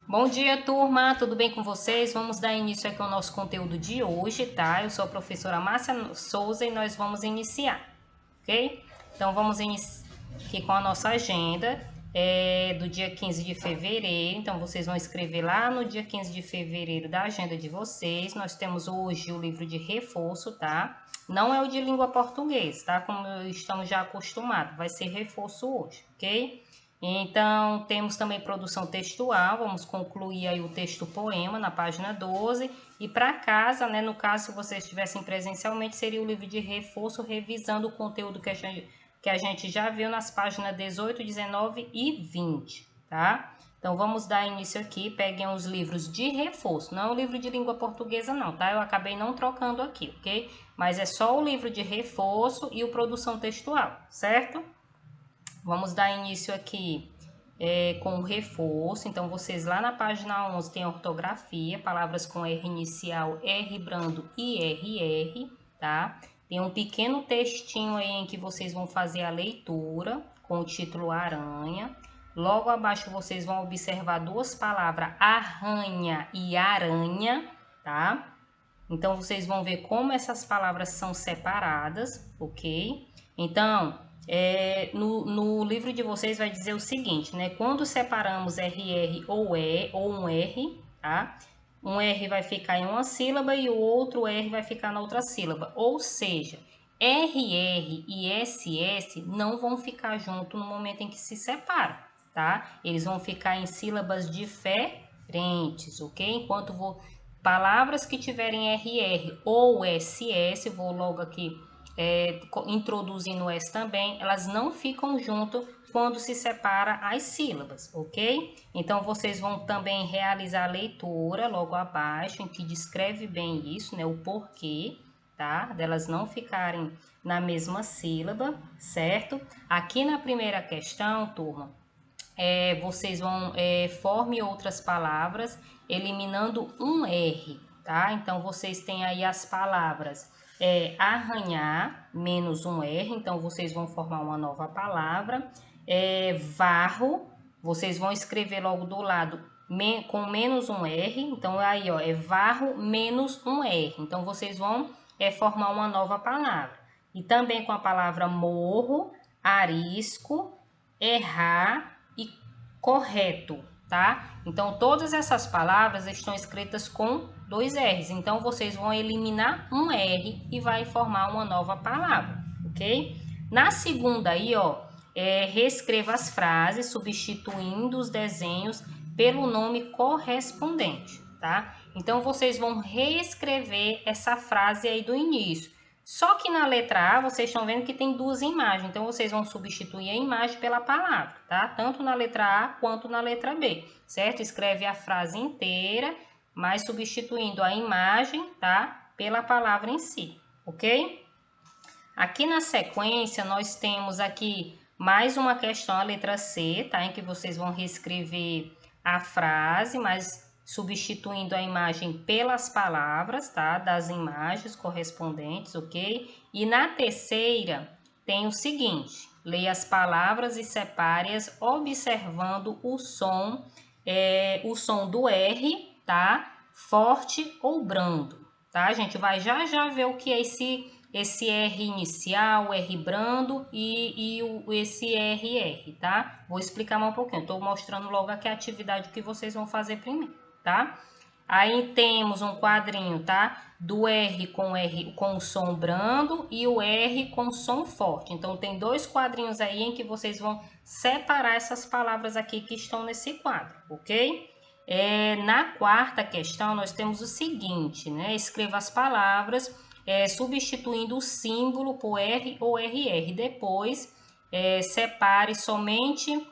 Bom dia, turma! Tudo bem com vocês? Vamos dar início aqui ao nosso conteúdo de hoje, tá? Eu sou a professora Márcia Souza e nós vamos iniciar, ok? Então, vamos iniciar aqui com a nossa agenda do dia 15 de fevereiro. Então, vocês vão escrever lá no dia 15 de fevereiro da agenda de vocês. Nós temos hoje o livro de reforço, tá? Não é o de língua portuguesa, tá? Como estamos já acostumados, vai ser reforço hoje, ok? Então, temos também produção textual, vamos concluir aí o texto poema na página 12. E para casa, né, no caso, se vocês estivessem presencialmente, seria o livro de reforço, revisando o conteúdo que a gente já viu nas páginas 18, 19 e 20, tá? Então, vamos dar início aqui, peguem os livros de reforço, não é o livro de língua portuguesa não, tá? Eu acabei não trocando aqui, ok? Mas é só o livro de reforço e o produção textual, certo? Vamos dar início aqui com o reforço. Então, vocês lá na página 11 tem ortografia, palavras com R inicial, R brando e RR, tá? Tem um pequeno textinho aí em que vocês vão fazer a leitura com o título aranha. Logo abaixo vocês vão observar duas palavras, arranha e aranha, tá? Então, vocês vão ver como essas palavras são separadas, ok? Então, no livro de vocês vai dizer o seguinte, né? Quando separamos RR ou E, ou um R, tá? Um R vai ficar em uma sílaba e o outro R vai ficar na outra sílaba. Ou seja, RR e SS não vão ficar juntos no momento em que se separam, tá? Eles vão ficar em sílabas diferentes, ok? Palavras que tiverem RR ou SS, vou logo aqui introduzindo o S também, elas não ficam junto quando se separa as sílabas, ok? Então, vocês vão também realizar a leitura logo abaixo, em que descreve bem isso, né? O porquê, tá? Delas não ficarem na mesma sílaba, certo? Aqui na primeira questão, turma, vocês vão forme outras palavras eliminando um R, tá? Então, vocês têm aí as palavras arranhar menos um R, então vocês vão formar uma nova palavra. Varro, vocês vão escrever logo do lado com menos um R, então aí ó, é varro menos um R, então vocês vão formar uma nova palavra. E também com a palavra morro, arisco, errar e correto, tá? Então, todas essas palavras estão escritas com dois R's. Então, vocês vão eliminar um R e vai formar uma nova palavra, ok? Na segunda aí, ó, reescreva as frases substituindo os desenhos pelo nome correspondente, tá? Então, vocês vão reescrever essa frase aí do início. Só que na letra A, vocês estão vendo que tem duas imagens, então vocês vão substituir a imagem pela palavra, tá? Tanto na letra A quanto na letra B, certo? Escreve a frase inteira, mas substituindo a imagem, tá? Pela palavra em si, ok? Aqui na sequência, nós temos aqui mais uma questão, a letra C, tá? Em que vocês vão reescrever a frase, mas substituindo a imagem pelas palavras, tá? Das imagens correspondentes, ok? E na terceira, tem o seguinte, leia as palavras e separe-as observando o som do R, tá? Forte ou brando, tá? A gente vai já ver o que é esse R inicial, R brando e esse RR, tá? Vou explicar mais um pouquinho, estou mostrando logo aqui a atividade que vocês vão fazer primeiro, tá? Aí temos um quadrinho, tá? Do R com o som brando e o R com o som forte. Então, tem dois quadrinhos aí em que vocês vão separar essas palavras aqui que estão nesse quadro, ok? Na quarta questão, nós temos o seguinte, né? Escreva as palavras substituindo o símbolo por R ou RR. Depois, separe somente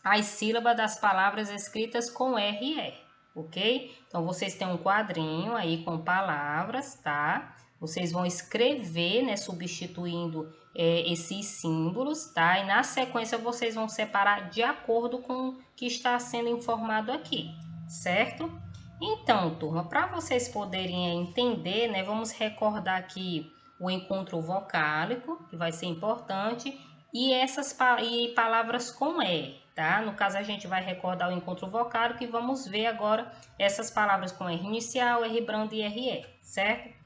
as sílabas das palavras escritas com RR, ok? Então, vocês têm um quadrinho aí com palavras, tá? Vocês vão escrever, né, substituindo esses símbolos, tá? E na sequência, vocês vão separar de acordo com o que está sendo informado aqui, certo? Então, turma, para vocês poderem entender, né, vamos recordar aqui o encontro vocálico, que vai ser importante, e palavras com R, tá? No caso, a gente vai recordar o encontro vocálico e vamos ver agora essas palavras com R inicial, R brando e RE, certo?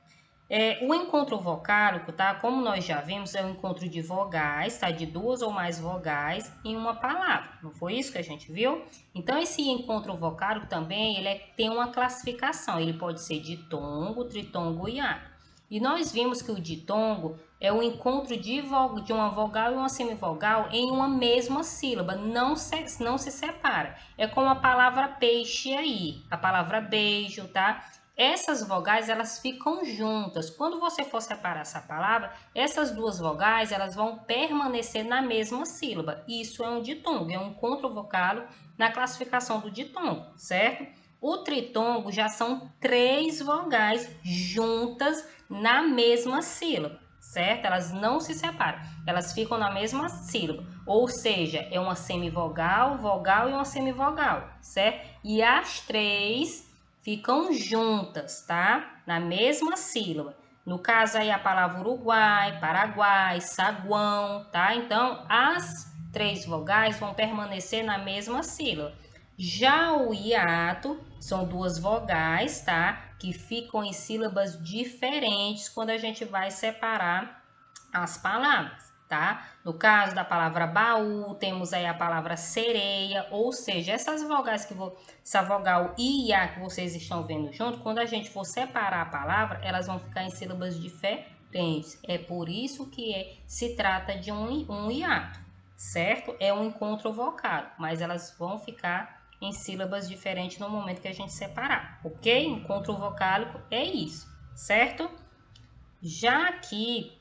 O encontro vocálico, tá? Como nós já vimos, é um encontro de vogais, tá? De duas ou mais vogais em uma palavra. Não foi isso que a gente viu? Então, esse encontro vocálico também, tem uma classificação. Ele pode ser ditongo, tritongo e hiato. E nós vimos que o ditongo é o encontro de uma vogal e uma semivogal em uma mesma sílaba, não se separa. É como a palavra peixe aí, a palavra beijo, tá? Essas vogais, elas ficam juntas. Quando você for separar essa palavra, essas duas vogais, elas vão permanecer na mesma sílaba. Isso é um ditongo, é um encontro vocálico na classificação do ditongo, certo? O tritongo já são 3 vogais juntas na mesma sílaba, certo? Elas não se separam, elas ficam na mesma sílaba. Ou seja, é uma semivogal, vogal e uma semivogal, certo? E as 3 ficam juntas, tá? Na mesma sílaba. No caso aí a palavra Uruguai, Paraguai, saguão, tá? Então, as 3 vogais vão permanecer na mesma sílaba. Já o hiato são 2 vogais, tá? Que ficam em sílabas diferentes quando a gente vai separar as palavras, tá? No caso da palavra baú, temos aí a palavra sereia, ou seja, essas vogais essa vogal I e A que vocês estão vendo junto, quando a gente for separar a palavra, elas vão ficar em sílabas diferentes. É por isso que se trata de um hiato, certo? É um encontro vocal, mas elas vão ficar em sílabas diferentes no momento que a gente separar, ok? Encontro vocálico é isso, certo? Já aqui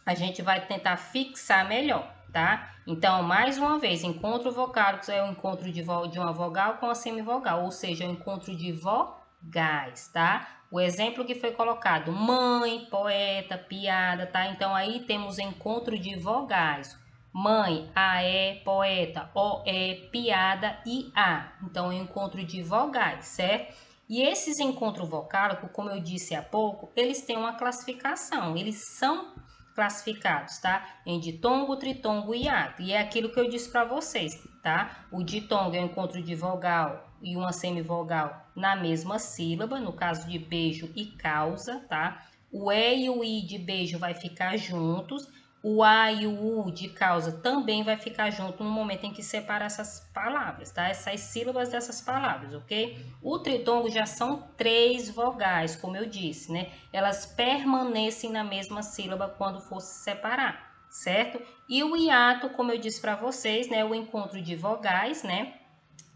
a gente vai tentar fixar melhor, tá? Então, mais uma vez, encontro vocálico é o encontro de uma vogal com a semivogal, ou seja, o encontro de vogais, tá? O exemplo que foi colocado, mãe, poeta, piada, tá? Então, aí temos encontro de vogais. Mãe, aé, poeta, oé, piada e a. Então, é um encontro de vogais, certo? E esses encontros vocálicos, como eu disse há pouco, eles têm uma classificação, eles são classificados, tá? Em ditongo, tritongo e hiato. E é aquilo que eu disse para vocês, tá? O ditongo é o encontro de vogal e uma semivogal na mesma sílaba, no caso de beijo e causa, tá? O E e o I de beijo vai ficar juntos. O A e o U de causa também vai ficar junto no momento em que separa essas palavras, tá? Essas sílabas dessas palavras, ok? O tritongo já são 3 vogais, como eu disse, né? Elas permanecem na mesma sílaba quando for se separar, certo? E o hiato, como eu disse para vocês, né? O encontro de vogais, né?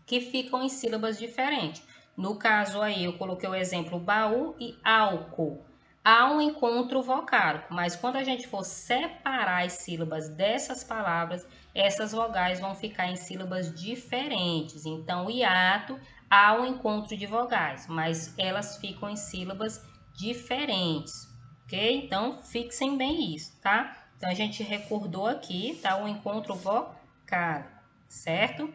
Que ficam em sílabas diferentes. No caso aí, eu coloquei o exemplo baú e álcool. Há um encontro vocálico, mas quando a gente for separar as sílabas dessas palavras, essas vogais vão ficar em sílabas diferentes. Então, o hiato, há um encontro de vogais, mas elas ficam em sílabas diferentes, ok? Então, fixem bem isso, tá? Então, a gente recordou aqui, tá? O encontro vocálico, certo?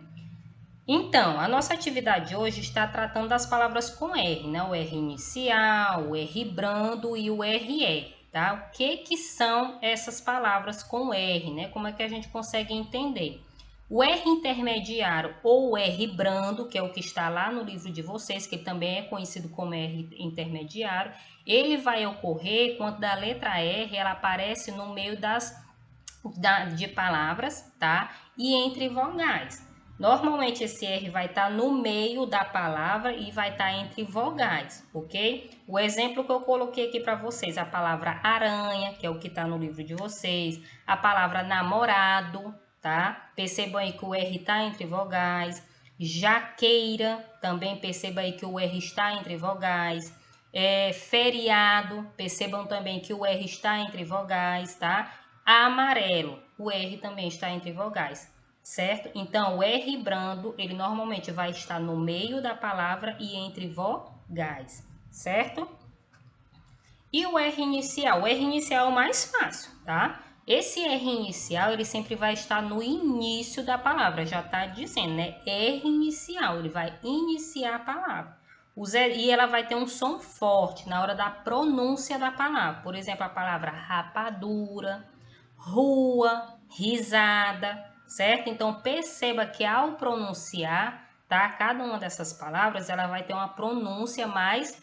Então, a nossa atividade hoje está tratando das palavras com R, né? O R inicial, o R brando e o RE, tá? O que são essas palavras com R, né? Como é que a gente consegue entender? O R intermediário ou o R brando, que é o que está lá no livro de vocês, que também é conhecido como R intermediário, ele vai ocorrer quando a letra R ela aparece no meio de palavras, tá? E entre vogais. Normalmente esse R vai estar no meio da palavra e vai estar entre vogais, ok? O exemplo que eu coloquei aqui para vocês, a palavra aranha, que é o que está no livro de vocês, a palavra namorado, tá? Percebam aí que o R está entre vogais. Jaqueira, também perceba aí que o R está entre vogais. Feriado, percebam também que o R está entre vogais, tá? Amarelo, o R também está entre vogais, certo? Então, o R brando, ele normalmente vai estar no meio da palavra e entre vogais, certo? E o R inicial? O R inicial é o mais fácil, tá? Esse R inicial, ele sempre vai estar no início da palavra, já tá dizendo, né? R inicial, ele vai iniciar a palavra. E ela vai ter um som forte na hora da pronúncia da palavra. Por exemplo, a palavra rapadura, rua, risada, certo? Então, perceba que ao pronunciar, tá? Cada uma dessas palavras, ela vai ter uma pronúncia mais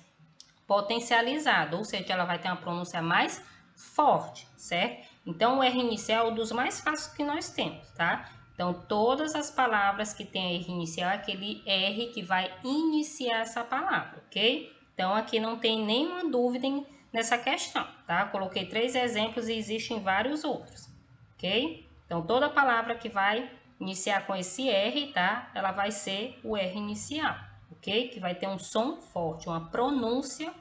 potencializada, ou seja, ela vai ter uma pronúncia mais forte, certo? Então, o R inicial é um dos mais fáceis que nós temos, tá? Então, todas as palavras que tem R inicial é aquele R que vai iniciar essa palavra, ok? Então, aqui não tem nenhuma dúvida nessa questão, tá? Coloquei 3 exemplos e existem vários outros, ok? Então, toda palavra que vai iniciar com esse R, tá? Ela vai ser o R inicial, ok? Que vai ter um som forte, uma pronúncia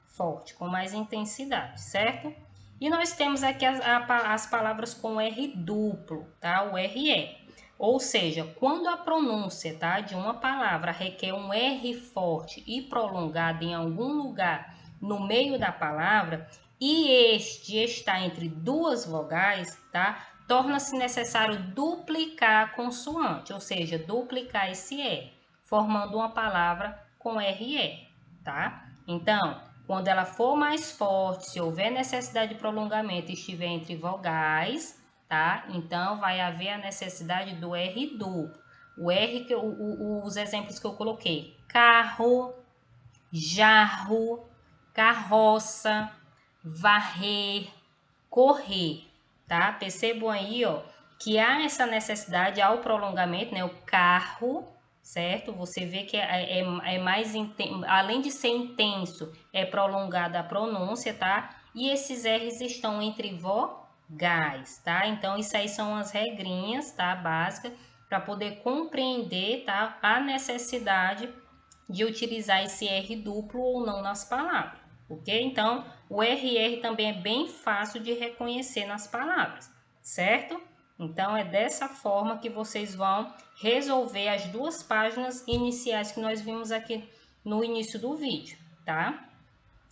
forte, com mais intensidade, certo? E nós temos aqui as palavras com R duplo, tá? O RE. Ou seja, quando a pronúncia, tá, de uma palavra requer um R forte e prolongado em algum lugar no meio da palavra e este está entre duas vogais, tá? Torna-se necessário duplicar a consoante, ou seja, duplicar esse R, formando uma palavra com RE, tá? Então, quando ela for mais forte, se houver necessidade de prolongamento e estiver entre vogais, tá? Então, vai haver a necessidade do R duplo. O R, os exemplos que eu coloquei: carro, jarro, carroça, varrer, correr, tá? Percebam aí, ó, que há essa necessidade ao prolongamento, né? O carro, certo? Você vê que é mais intenso, além de ser intenso, é prolongada a pronúncia, tá? E esses R's estão entre vogais, tá? Então, isso aí são as regrinhas, tá? Básicas, para poder compreender, tá? A necessidade de utilizar esse R duplo ou não nas palavras, ok? Então, o RR também é bem fácil de reconhecer nas palavras, certo? Então, é dessa forma que vocês vão resolver as duas páginas iniciais que nós vimos aqui no início do vídeo, tá?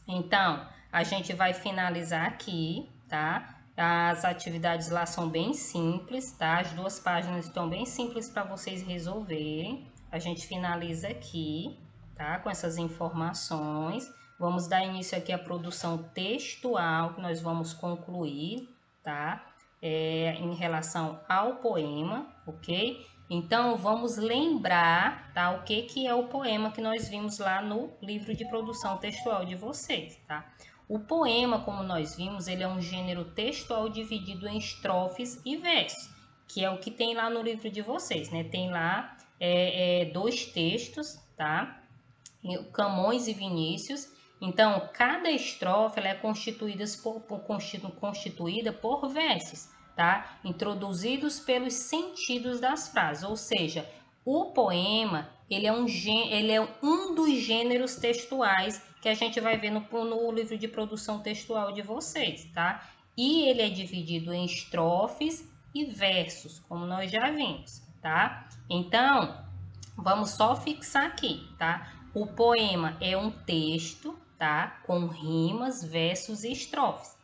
Então, a gente vai finalizar aqui, tá? As atividades lá são bem simples, tá? As duas páginas estão bem simples para vocês resolverem. A gente finaliza aqui, tá? Com essas informações. Vamos dar início aqui à produção textual, que nós vamos concluir, tá? Em relação ao poema, ok? Então, vamos lembrar, tá? O que é o poema que nós vimos lá no livro de produção textual de vocês, tá? O poema, como nós vimos, ele é um gênero textual dividido em estrofes e versos, que é o que tem lá no livro de vocês, né? Tem lá dois textos, tá? Camões e Vinícius. Então, cada estrofe ela é constituída por versos, tá? Introduzidos pelos sentidos das frases, ou seja, o poema ele é um dos gêneros textuais que a gente vai ver no livro de produção textual de vocês, tá? E ele é dividido em estrofes e versos, como nós já vimos, tá? Então, vamos só fixar aqui, tá? O poema é um texto, tá? Com rimas, versos e estrofes,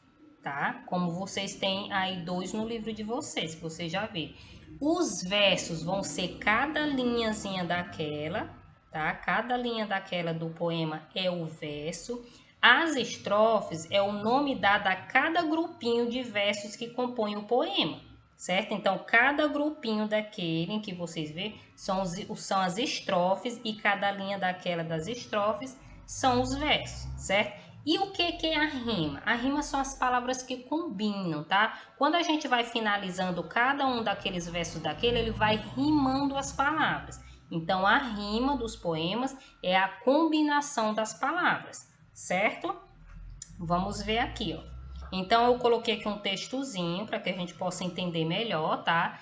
tá? Como vocês têm aí dois no livro de vocês, que vocês já viram. Os versos vão ser cada linhazinha daquela, tá? Cada linha daquela do poema é o verso. As estrofes é o nome dado a cada grupinho de versos que compõe o poema, certo? Então, cada grupinho daquele em que vocês vê são as estrofes e cada linha daquela das estrofes são os versos, certo? E o que é a rima? A rima são as palavras que combinam, tá? Quando a gente vai finalizando cada um daqueles versos daquele, ele vai rimando as palavras. Então, a rima dos poemas é a combinação das palavras, certo? Vamos ver aqui, ó. Então, eu coloquei aqui um textozinho para que a gente possa entender melhor, tá?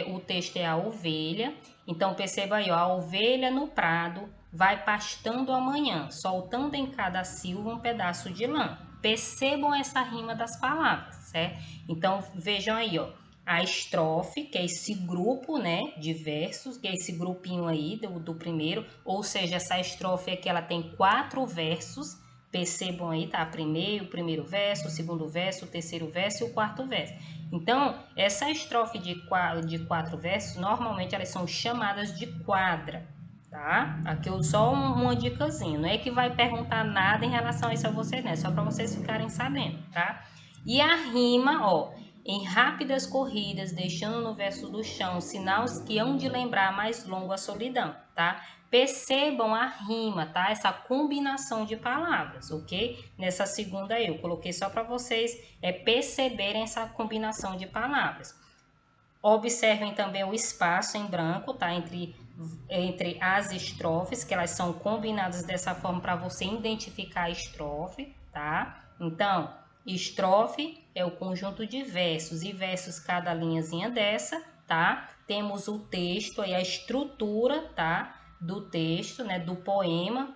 O texto é a ovelha. Então, perceba aí, ó, a ovelha no prado vai pastando amanhã, soltando em cada silva um pedaço de lã. Percebam essa rima das palavras, certo? Então, vejam aí, ó, a estrofe, que é esse grupo, né, de versos, que é esse grupinho aí do primeiro, ou seja, essa estrofe aqui, ela tem 4 versos. Percebam aí, tá? O primeiro verso, o segundo verso, o terceiro verso e o quarto verso. Então, essa estrofe de 4 versos, normalmente elas são chamadas de quadra, tá? Aqui só uma dicasinha, não é que vai perguntar nada em relação a isso a vocês, né? Só para vocês ficarem sabendo, tá? E a rima, ó, em rápidas corridas, deixando no verso do chão sinais que hão de lembrar mais longo a solidão, tá? Percebam a rima, tá? Essa combinação de palavras, ok? Nessa segunda eu coloquei só para vocês perceberem essa combinação de palavras. Observem também o espaço em branco, tá? Entre as estrofes, que elas são combinadas dessa forma para você identificar a estrofe, tá? Então, estrofe é o conjunto de versos e versos cada linhazinha dessa, tá? Temos o texto e a estrutura, tá? Do texto, né? Do poema.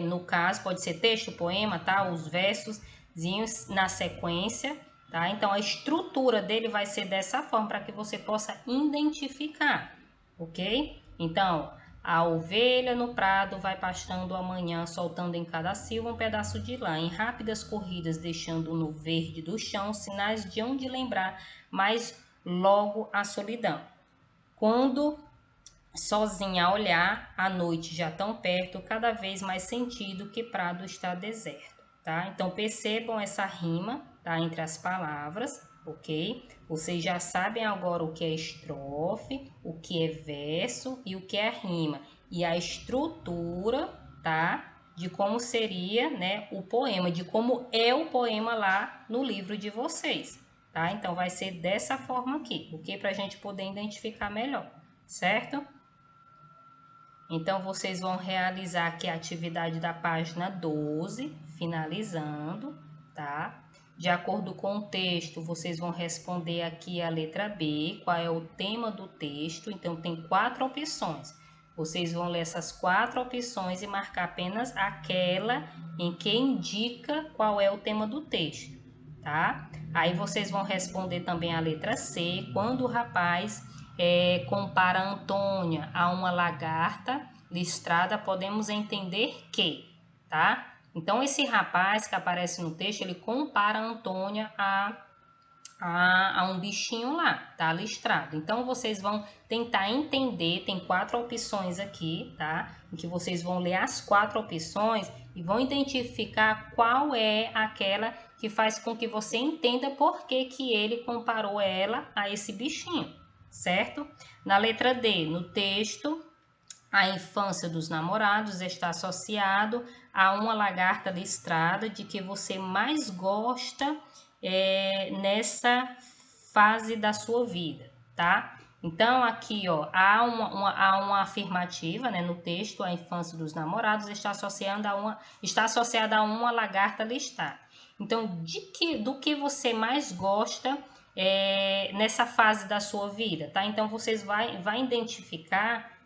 No caso, pode ser texto, poema, tá? Os versozinhos na sequência, tá? Então, a estrutura dele vai ser dessa forma para que você possa identificar, ok? Então, a ovelha no prado vai pastando amanhã, soltando em cada silva um pedaço de lã, em rápidas corridas, deixando no verde do chão sinais de onde lembrar, mas logo a solidão. Quando sozinha a olhar, a noite já tão perto, cada vez mais sentido que prado está deserto, tá? Então, percebam essa rima, tá? Entre as palavras, ok? Vocês já sabem agora o que é estrofe, o que é verso e o que é rima. E a estrutura, tá? De como seria, né, o poema, de como é o poema lá no livro de vocês, tá? Então, vai ser dessa forma aqui, ok? Para a gente poder identificar melhor, certo? Então, vocês vão realizar aqui a atividade da página 12, finalizando, tá? De acordo com o texto, vocês vão responder aqui a letra B, qual é o tema do texto. Então, tem 4 opções. Vocês vão ler essas 4 opções e marcar apenas aquela em que indica qual é o tema do texto, tá? Aí, vocês vão responder também a letra C, quando o rapaz compara a Antônia a uma lagarta listrada, podemos entender que, tá? Então, esse rapaz que aparece no texto, ele compara a Antônia a um bichinho lá, tá? Listrado. Então, vocês vão tentar entender, tem 4 opções aqui, tá? Em que vocês vão ler as 4 opções e vão identificar qual é aquela que faz com que você entenda por que ele comparou ela a esse bichinho, certo? Na letra D, no texto, a infância dos namorados está associado a uma lagarta listrada de que você mais gosta nessa fase da sua vida, tá? Então, aqui, ó, há uma afirmativa, né, no texto, a infância dos namorados está associada a uma lagarta listrada. Então, do que você mais gosta nessa fase da sua vida, tá? Então, vocês vai identificar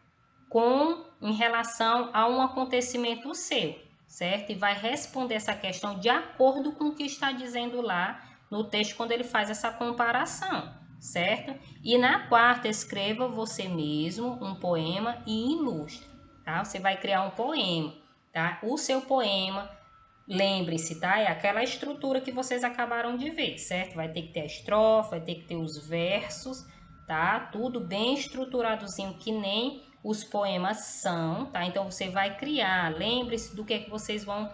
em relação a um acontecimento seu, certo? E vai responder essa questão de acordo com o que está dizendo lá no texto quando ele faz essa comparação, certo? E na quarta, escreva você mesmo um poema e ilustre, tá? Você vai criar um poema, tá? O seu poema, lembre-se, tá? É aquela estrutura que vocês acabaram de ver, certo? Vai ter que ter a estrofe, vai ter que ter os versos, tá? Tudo bem estruturadozinho, que nem os poemas são, tá? Então, você vai criar, lembre-se do que é que vocês vão...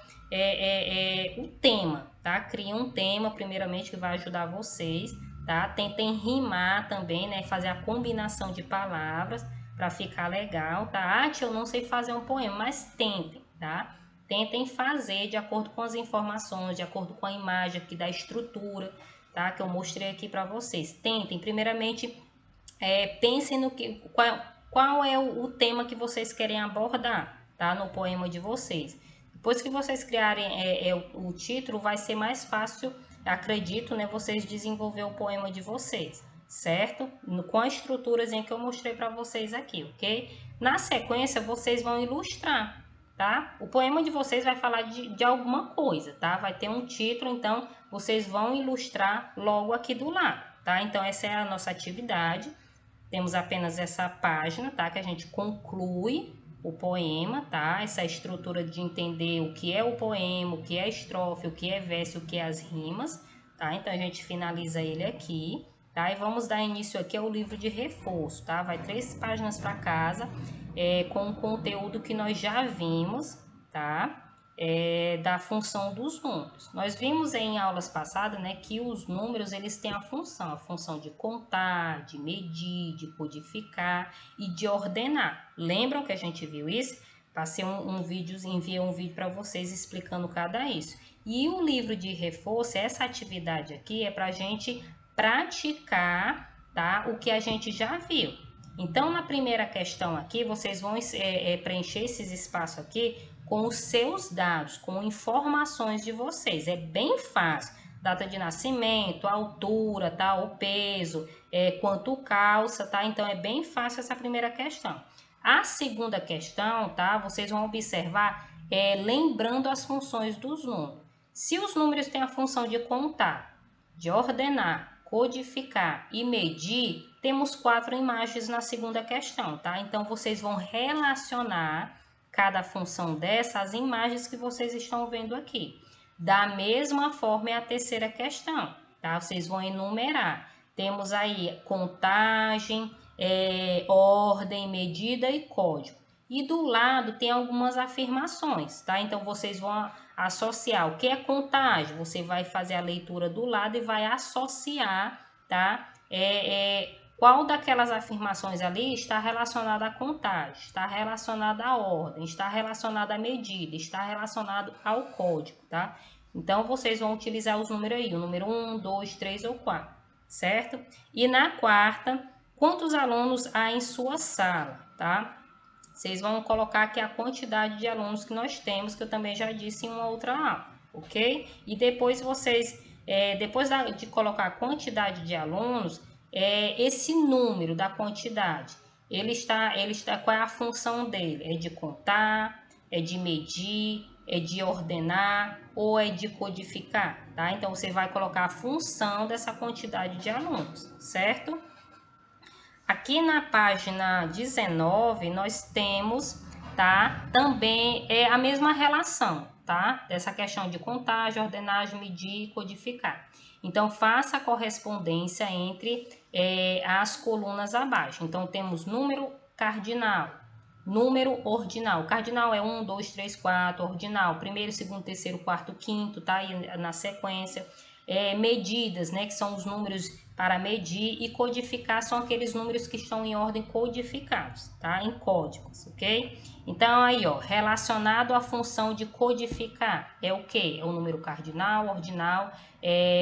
o tema, tá? Cria um tema, primeiramente, que vai ajudar vocês, tá? Tentem rimar também, né? Fazer a combinação de palavras para ficar legal, tá? Ah, tia, eu não sei fazer um poema, mas tentem, tá? Tentem fazer de acordo com as informações, de acordo com a imagem aqui da estrutura, tá? Que eu mostrei aqui para vocês. Tentem, primeiramente, pensem no que, qual é o tema que vocês querem abordar, tá? No poema de vocês. Depois que vocês criarem o título, vai ser mais fácil, acredito, né? Vocês desenvolver o poema de vocês, certo? Com a estruturazinha que eu mostrei para vocês aqui, ok? Na sequência, vocês vão ilustrar, tá? O poema de vocês vai falar de alguma coisa, tá? Vai ter um título, então vocês vão ilustrar logo aqui do lado, tá? Então, essa é a nossa atividade. Temos apenas essa página, tá? Que a gente conclui o poema, tá? Essa estrutura de entender o que é o poema, o que é a estrofe, o que é verso, o que é as rimas, tá? Então, a gente finaliza ele aqui, tá? E vamos dar início aqui ao livro de reforço, tá? Vai 3 páginas para casa, com o conteúdo que nós já vimos, tá? da função dos números. Nós vimos em aulas passadas, né, que os números eles têm a função de contar, de medir, de codificar e de ordenar. Lembram que a gente viu isso? Passei enviei um vídeo para vocês explicando cada isso. E o livro de reforço, essa atividade aqui é para a gente praticar, tá, o que a gente já viu. Então, na primeira questão aqui, vocês vão preencher esses espaços aqui com os seus dados, com informações de vocês. É bem fácil. Data de nascimento, altura, tá? O peso, quanto calça, tá? Então, é bem fácil essa primeira questão. A segunda questão, tá? Vocês vão observar, lembrando as funções dos números. Se os números têm a função de contar, de ordenar, codificar e medir, temos 4 imagens na segunda questão, tá? Então, vocês vão relacionar cada função dessas imagens que vocês estão vendo aqui. Da mesma forma é a terceira questão, tá? Vocês vão enumerar. Temos aí contagem, ordem, medida e código. E do lado tem algumas afirmações, tá? Então, vocês vão associar o que é contagem. Você vai fazer a leitura do lado e vai associar, tá? Qual daquelas afirmações ali está relacionada à contagem, está relacionada à ordem, está relacionada à medida, está relacionado ao código, tá? Então, vocês vão utilizar os números aí, o número 1, 2, 3 ou 4, certo? E na quarta, quantos alunos há em sua sala, tá? Vocês vão colocar aqui a quantidade de alunos que nós temos, que eu também já disse em uma outra aula, ok? E depois vocês, depois de colocar a quantidade de alunos, esse número da quantidade, qual é a função dele? É de contar, é de medir, é de ordenar ou é de codificar, tá? Então, você vai colocar a função dessa quantidade de alunos, certo? Aqui na página 19, nós temos, tá? Também a mesma relação, tá? Dessa questão de contagem, ordenagem, medir e codificar. Então, faça a correspondência entre as colunas abaixo. Então, temos número cardinal, número ordinal. Cardinal é 1, 2, 3, 4. Ordinal, primeiro, segundo, terceiro, quarto, quinto, tá? E na sequência. Medidas, né? Que são os números para medir. E codificar são aqueles números que estão em ordem codificados, tá? Em códigos, ok? Então, aí, ó, relacionado à função de codificar, é o quê? É o número cardinal, ordinal,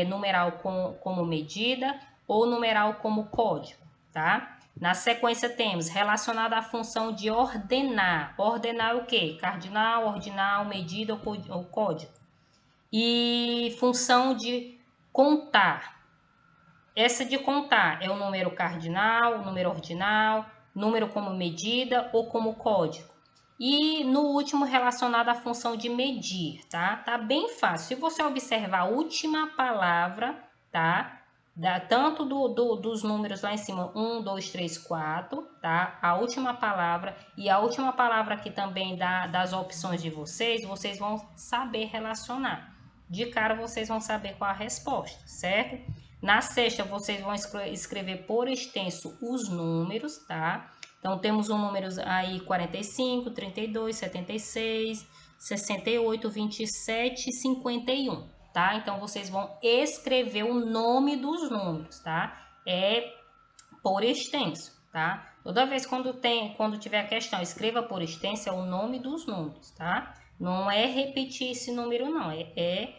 numeral como medida ou numeral como código, tá? Na sequência temos relacionado à função de ordenar. Ordenar é o quê? Cardinal, ordinal, medida ou código. E função de contar. Essa de contar é o número cardinal, o número ordinal, número como medida ou como código. E no último, relacionado à função de medir, tá? Tá bem fácil. Se você observar a última palavra, tá? Tanto dos números lá em cima, 1, 2, 3, 4, tá? A última palavra e a última palavra aqui também das opções de vocês vão saber relacionar. De cara, vocês vão saber qual a resposta, certo? Na sexta, vocês vão escrever por extenso os números, tá? Então, temos um número aí 45, 32, 76, 68, 27 e 51, tá? Então, vocês vão escrever o nome dos números, tá? É por extenso, tá? Toda vez quando tiver a questão, escreva por extenso, é o nome dos números, tá? Não é repetir esse número, não. É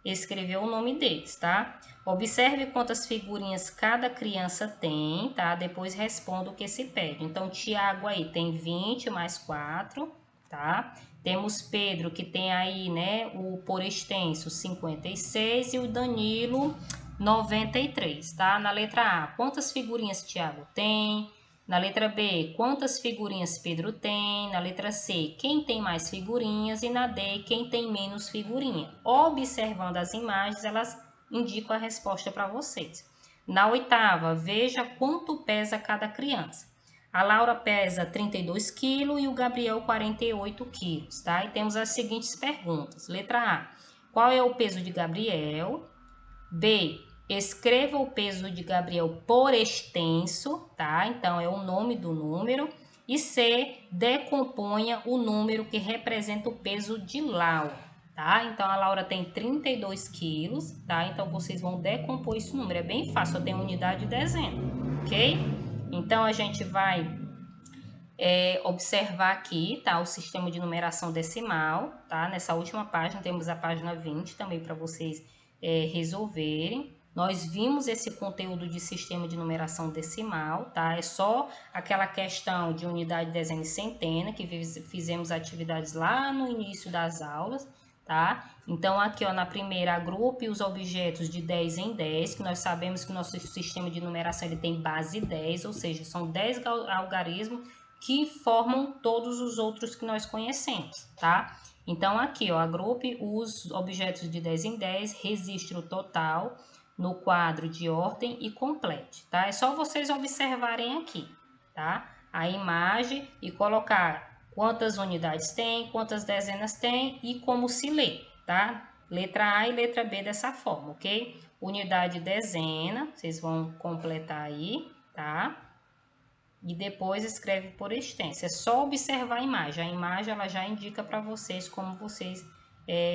escrever o nome deles, tá? Observe quantas figurinhas cada criança tem, tá? Depois responda o que se pede. Então, Tiago aí tem 20 mais 4, tá? Temos Pedro que tem aí, né, o por extenso 56 e o Danilo 93, tá? Na letra A, quantas figurinhas Tiago tem? Na letra B, quantas figurinhas Pedro tem? Na letra C, quem tem mais figurinhas? E na D, quem tem menos figurinha? Observando as imagens, elas indicam a resposta para vocês. Na oitava, veja quanto pesa cada criança. A Laura pesa 32 kg e o Gabriel 48 kg, tá? E temos as seguintes perguntas. Letra A, qual é o peso de Gabriel? B, escreva o peso de Gabriel por extenso, tá? Então, é o nome do número. E C, decomponha o número que representa o peso de Laura, tá? Então, a Laura tem 32 quilos, tá? Então, vocês vão decompor esse número. É bem fácil, só tem unidade e dezena, ok? Então, a gente vai observar aqui, tá? O sistema de numeração decimal, tá? Nessa última página, temos a página 20 também para vocês resolverem. Nós vimos esse conteúdo de sistema de numeração decimal, tá? É só aquela questão de unidade, dezena e centena, que fizemos atividades lá no início das aulas, tá? Então, aqui, ó, na primeira, agrupe os objetos de 10 em 10, que nós sabemos que o nosso sistema de numeração ele tem base 10, ou seja, são 10 algarismos que formam todos os outros que nós conhecemos, tá? Então, aqui, ó, agrupe os objetos de 10 em 10, registre o total no quadro de ordem e complete, tá? É só vocês observarem aqui, tá? A imagem e colocar quantas unidades tem, quantas dezenas tem e como se lê, tá? Letra A e letra B dessa forma, ok? Unidade dezena, vocês vão completar aí, tá? E depois escreve por extenso. É só observar a imagem ela já indica para vocês como vocês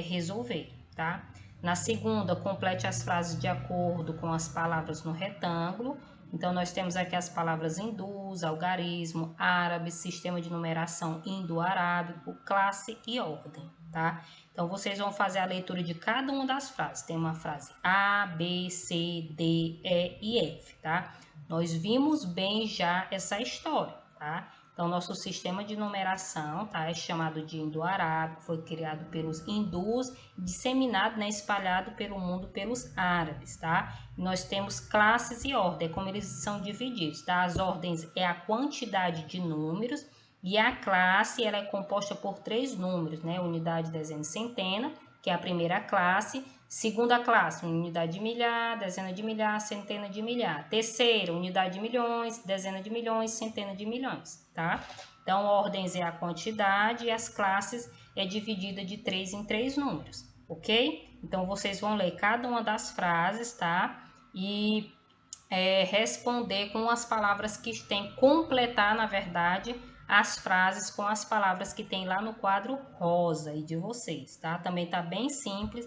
resolver, tá? Na segunda, complete as frases de acordo com as palavras no retângulo. Então, nós temos aqui as palavras hindus, algarismo, árabe, sistema de numeração indo-arábico, classe e ordem, tá? Então, vocês vão fazer a leitura de cada uma das frases. Tem uma frase A, B, C, D, E e F, tá? Nós vimos bem já essa história, tá? Então, nosso sistema de numeração, tá? É chamado de indo-arábico, foi criado pelos hindus, disseminado, né? Espalhado pelo mundo pelos árabes, tá? Nós temos classes e ordem, como eles são divididos, tá? As ordens é a quantidade de números e a classe, ela é composta por 3 números, né? Unidade, dezena e centena, que é a primeira classe. Segunda classe, unidade de milhar, dezena de milhar, centena de milhar. Terceira, unidade de milhões, dezena de milhões, centena de milhões, tá? Então, ordens é a quantidade e as classes é dividida de 3 em 3 números, ok? Então, vocês vão ler cada uma das frases, tá? E responder com as palavras que tem, completar, na verdade, as frases com as palavras que tem lá no quadro rosa e de vocês, tá? Também tá bem simples.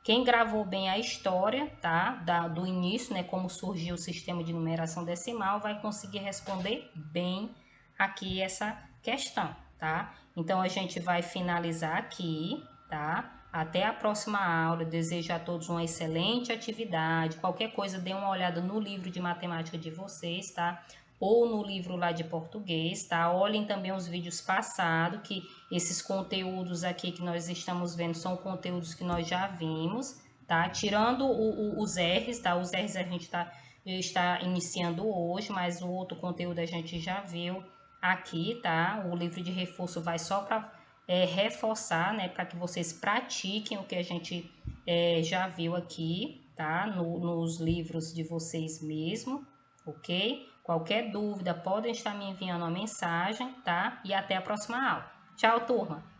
Quem gravou bem a história, tá? Do início, né? Como surgiu o sistema de numeração decimal, vai conseguir responder bem aqui essa questão, tá? Então, a gente vai finalizar aqui, tá? Até a próxima aula. Eu desejo a todos uma excelente atividade. Qualquer coisa, dê uma olhada no livro de matemática de vocês, tá? Ou no livro lá de português, tá? Olhem também os vídeos passados, que esses conteúdos aqui que nós estamos vendo são conteúdos que nós já vimos, tá? Tirando os R's, tá? Os R's a gente está iniciando hoje, mas o outro conteúdo a gente já viu aqui, tá? O livro de reforço vai só para reforçar, né? Para que vocês pratiquem o que a gente já viu aqui, tá? Nos livros de vocês mesmo, ok? Qualquer dúvida, podem estar me enviando uma mensagem, tá? E até a próxima aula. Tchau, turma!